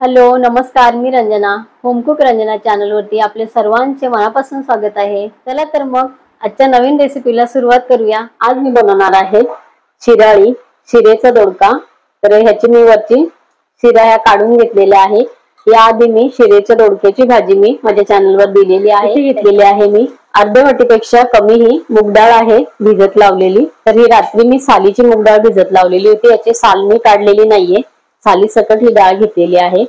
Hello नमस्कार, मी Ranjana होमकुक Ranjana channel वरती आपले सर्वांचे मनापासून स्वागत आहे। चला तर मग आजच्या नवीन रेसिपीला सुरुवात करूया। आज मी बनवणार आहे शिराळी, शिरेचा दोडका। तर ह्याची मी वरची शिरा ह्या काढून घेतलेल्या आहे। याआधी मी शिरेच्या दोडक्याची भाजी मी माझ्या चॅनलवर दिलेली आहे। घेतलेली आहे मी अर्ध्या वाटीपेक्षा कमी ही मूग डाळ आहे भिजत लावलेली। तर ही रात्री मी सालीची मूग डाळ भिजत लावलेली होती, याची साल मी काढलेली नाहीये, साली सकट ही डाळ घेतलेली आहे।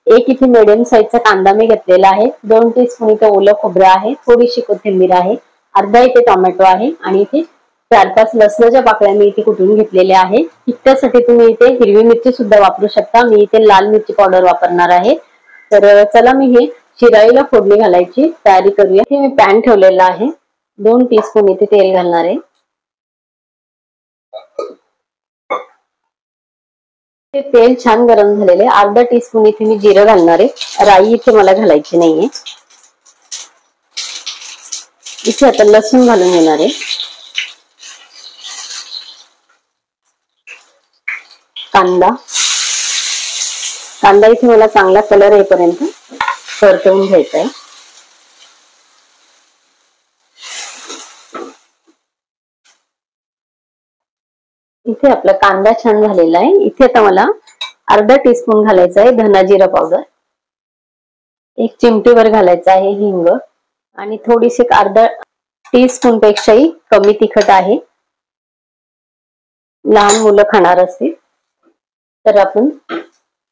एक इथे मीडियम साईजचा कांदा मी घेतलेला आहे, 2 टीस्पून इथे ओलं खोबरं आहे, थोडीशी कोथिंबीर आहे, अर्धा इथे टोमॅटो आहे आणि इथे 4-5 लसणाच्या पाकळ्या मी इथे कुटून घेतलेल्या आहे। तिखटासाठी तुम्ही इथे हिरवी मिरची सुद्धा वापरू शकता, मी इथे लाल मिरची पावडर वापरणार आहे। तर चला मी हे शिराळीला फोडणी घालायची तयारी करूया। हे मी पॅन ठेवलेला आहे, 2 टीस्पून इथे तेल घालणार आहे। तेल छान गरम झालेले, अर्धा टीस्पून इथे मी जिरं घालणार आहे, राई इथे मला घालायची नाहीये। इथे आता लसूण घालून घेणार आहे, कांदा इथे मला चांगला कलर येईपर्यंत परतवून घ्यायचा आहे। इथे आपला कांदा छान झालेला आहे। इथे आता मला अर्धा टीस्पून घालायचा आहे धना जिरा पावडर, 1 चिमटीवर घालायचा आहे हिंग आणि थोडीशी अर्धा टीस्पून पेक्षाही कमी तिखट आहे। लहान मुलं खाणार असतील तर आपण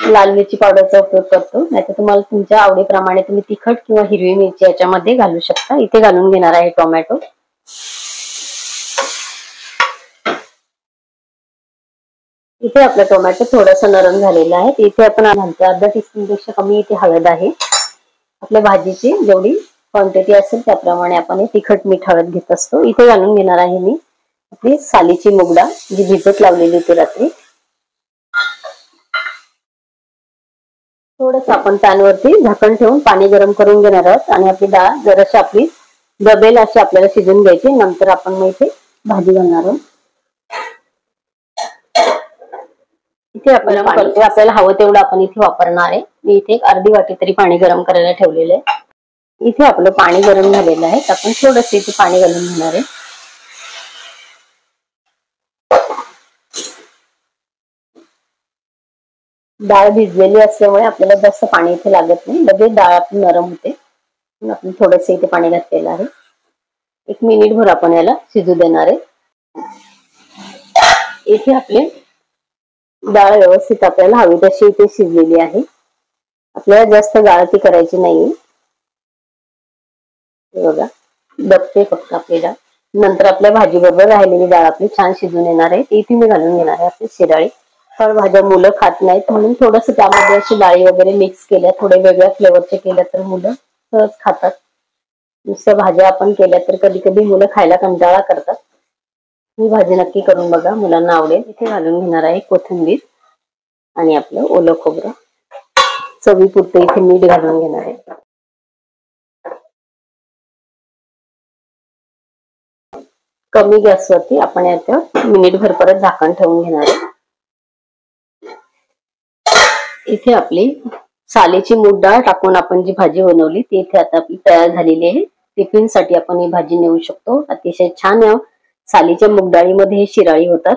लाल मिरची पावडरचा उपयोग करतो, नाहीतर तुम्हाला तुमच्या आवडीप्रमाणे तुम्ही तिखट किंवा हिरवी मिरची याच्यामध्ये घालू शकता। इथे घालून घेणार आहे टोमॅटो। इथे आपला टोमॅटो थोडासा नरम झालेला आहे, इथे आपण घालतो अर्धा टीस्पून पेक्षा कमी इथे हळद आहे। आपल्या भाजीची जेवढी क्वांटिटी असेल त्याप्रमाणे आपण तिखट मीठ हळद घेत असतो। इथे घालून घेणार आहे मी आपली सालीची मूग डाळ जी भिजत लावलेली होती रात्री। थोडस आपण पॅनवरती झाकण ठेवून पाणी गरम करून घेणार आहोत आणि आपली डाळ जराशी आपली दबेल अशी आपल्याला शिजून घ्यायची। नंतर आपण मग इथे भाजी घालणार आहोत। इथे आपण करतो, आपल्याला हवं तेवढं आपण इथे वापरणार आहे। मी इथे एक अर्धी वाटी तरी पाणी गरम करायला ठेवलेलं आहे। इथे आपलं पाणी गरम झालेलं आहे, आपण थोडंसं इथे पाणी घालून घेणार आहे। डाळ भिजलेली असल्यामुळे आपल्याला जास्त पाणी इथे लागत नाही, लगेच डाळ आपली नरम होते। आपण थोडंसं इथे पाणी घातलेलं आहे, 1 मिनिटभर आपण याला शिजू देणार आहे। इथे आपले डाळ व्यवस्थित आपल्याला हवी तशी इथे शिजलेली आहे, आपल्याला जास्त गाळती करायची नाही। बघा बघते फक्त आपली डाळ, नंतर आपल्या भाजी बरोबर राहिलेली डाळ आपली छान शिजून येणार आहे। इथे मी घालून घेणार आहे आपली शिराळी। फळभाज्या मुलं खात नाहीत म्हणून थोडस त्यामध्ये अशी डाळी वगैरे मिक्स केल्या, थोडे वेगळ्या फ्लेवरचे केल्या तर मुलं सहज खातात। नुसत्या भाज्या आपण केल्या तर कधी कधी मुलं खायला कंटाळा करतात। ही भाजी नक्की करून बघा, मुलांना आवडेल। इथे घालून घेणार आहे कोथिंबीर आणि आपलं ओलं खोबरं, चवीपुरतं इथे मीठ घालून घेणार आहे। कमी गॅसवरती आपण याच्यावर मिनिटभर परत झाकण ठेवून घेणार आहे। इथे आपली सालीची मूग डाळ टाकून आपण जी भाजी बनवली ती इथे आता आपली तयार झालेली आहे। टिफिन साठी आपण ही भाजी नेऊ शकतो। अतिशय छान सालीच्या मूग डाळीमध्ये हे शिराळी होतात।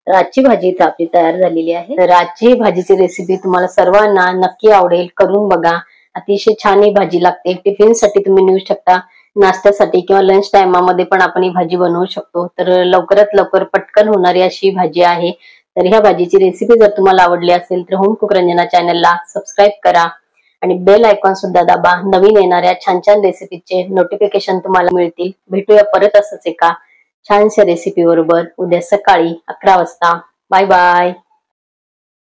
तर आजची भाजी इथे आपली तयार झालेली आहे। तर आजची भाजीची रेसिपी तुम्हाला सर्वांना नक्की आवडेल, करून बघा। अतिशय छान ही भाजी लागते, टिफिन साठी तुम्ही नेऊ शकता, नाश्त्यासाठी किंवा लंच टाइमामध्ये पण आपण ही भाजी बनवू शकतो। तर लवकरात लवकर पटकन होणारी अशी भाजी आहे। तर ह्या भाजीची रेसिपी जर तुम्हाला आवडली असेल तर होम कुक रंजना चॅनलला सबस्क्राईब करा आणि बेल आयकॉन सुद्धा दाबा, नवीन येणाऱ्या छान छान रेसिपीचे नोटिफिकेशन तुम्हाला मिळतील। भेटूया परत असंच एका छानशा रेसिपी बरोबर उद्या सकाळी 11 वाजता। Bye bye.